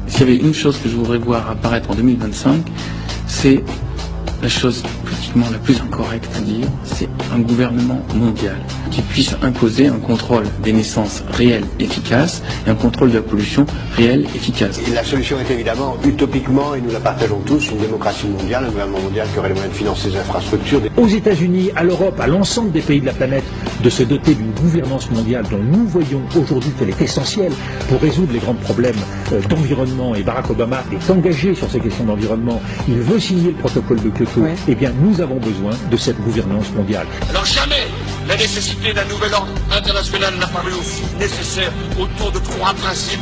S'il y avait une chose que je voudrais voir apparaître en 2025, c'est la chose politiquement la plus incorrecte à dire, c'est un gouvernement mondial qui puisse imposer un contrôle des naissances réel, efficace, et un contrôle de la pollution réel, efficace. Et la solution est évidemment, utopiquement, et nous la partageons tous, une démocratie mondiale, un gouvernement mondial qui aurait les moyens de financer les infrastructures. Aux États-Unis, à l'Europe, à l'ensemble des pays de la planète, de se doter d'une gouvernance mondiale dont nous voyons aujourd'hui qu'elle est essentielle pour résoudre les grands problèmes d'environnement. Et Barack Obama est engagé sur ces questions d'environnement. Il veut signer le protocole de Kyoto. Ouais. Eh bien, nous avons besoin de cette gouvernance mondiale. Alors jamais la nécessité d'un nouvel ordre international n'a paru aussi nécessaire autour de trois principes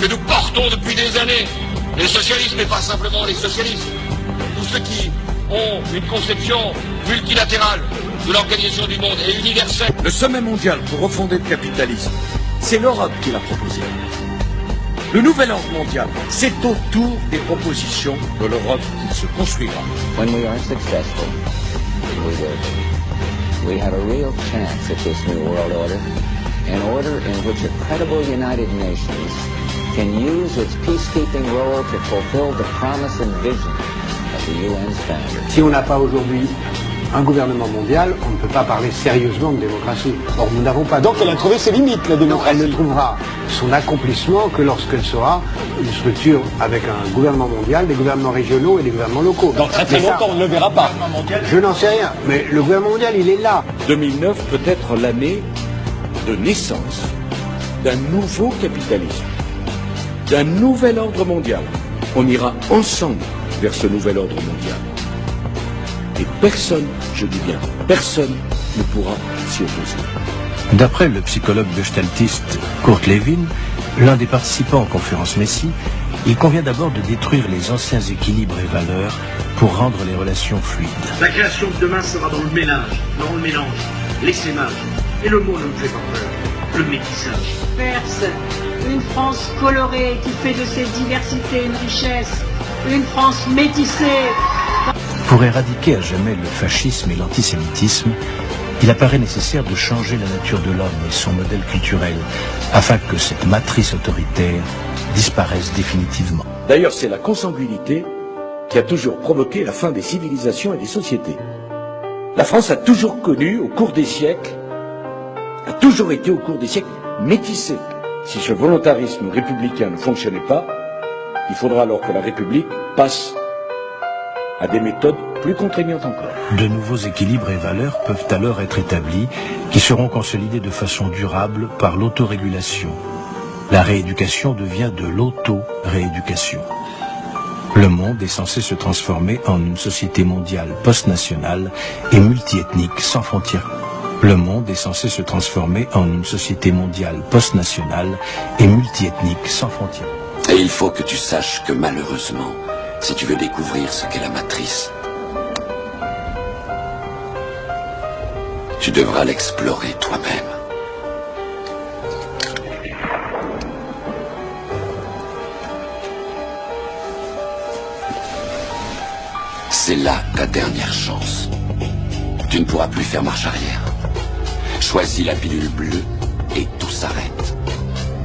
que nous portons depuis des années. Les socialistes, mais pas simplement les socialistes. Tous ceux qui ont une conception multilatérale de l'organisation du monde et universelle. Le sommet mondial pour refonder le capitalisme, c'est l'Europe qui l'a proposé. Le nouvel ordre mondial, c'est autour des propositions de l'Europe qu'il se construira. When we are successful, we will. We have a real chance at this new world order, an order in which a credible United Nations can use its peacekeeping role to fulfill the promise and vision of the UN's founder. Si on n'a pas aujourd'hui un gouvernement mondial, on ne peut pas parler sérieusement de démocratie. Or, nous n'avons pas. Donc, elle a trouvé ses limites, la démocratie. Non, elle ne trouvera son accomplissement que lorsqu'elle sera une structure avec un gouvernement mondial, des gouvernements régionaux et des gouvernements locaux. Dans très longtemps, on ne le verra pas. Je n'en sais rien, mais le gouvernement mondial, il est là. 2009 peut être l'année de naissance d'un nouveau capitalisme, d'un nouvel ordre mondial. On ira ensemble vers ce nouvel ordre mondial. Et personne, je dis bien, personne ne pourra s'y opposer. D'après le psychologue gestaltiste Kurt Lewin, l'un des participants en conférence Messie, il convient d'abord de détruire les anciens équilibres et valeurs pour rendre les relations fluides. La création de demain sera dans le mélange, l'essaimage. Et le mot ne me fait pas peur, le métissage. Perse, une France colorée qui fait de ses diversités une richesse, une France métissée. Pour éradiquer à jamais le fascisme et l'antisémitisme, il apparaît nécessaire de changer la nature de l'homme et son modèle culturel, afin que cette matrice autoritaire disparaisse définitivement. D'ailleurs, c'est la consanguinité qui a toujours provoqué la fin des civilisations et des sociétés. La France a toujours connu, au cours des siècles, a toujours été au cours des siècles métissée. Si ce volontarisme républicain ne fonctionnait pas, il faudra alors que la République passe à des méthodes plus contraignantes encore. De nouveaux équilibres et valeurs peuvent alors être établis, qui seront consolidés de façon durable par l'autorégulation. La rééducation devient de l'auto-rééducation. Le monde est censé se transformer en une société mondiale post-nationale et multiethnique sans frontières. Le monde est censé se transformer en une société mondiale post-nationale et multiethnique sans frontières. Et il faut que tu saches que malheureusement, si tu veux découvrir ce qu'est la matrice, tu devras l'explorer toi-même. C'est là ta dernière chance. Tu ne pourras plus faire marche arrière. Choisis la pilule bleue et tout s'arrête.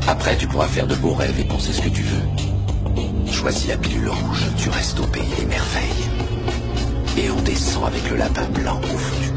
Après, tu pourras faire de beaux rêves et penser ce que tu veux. Choisis la pilule rouge, tu restes au pays des merveilles. Et on descend avec le lapin blanc au fond du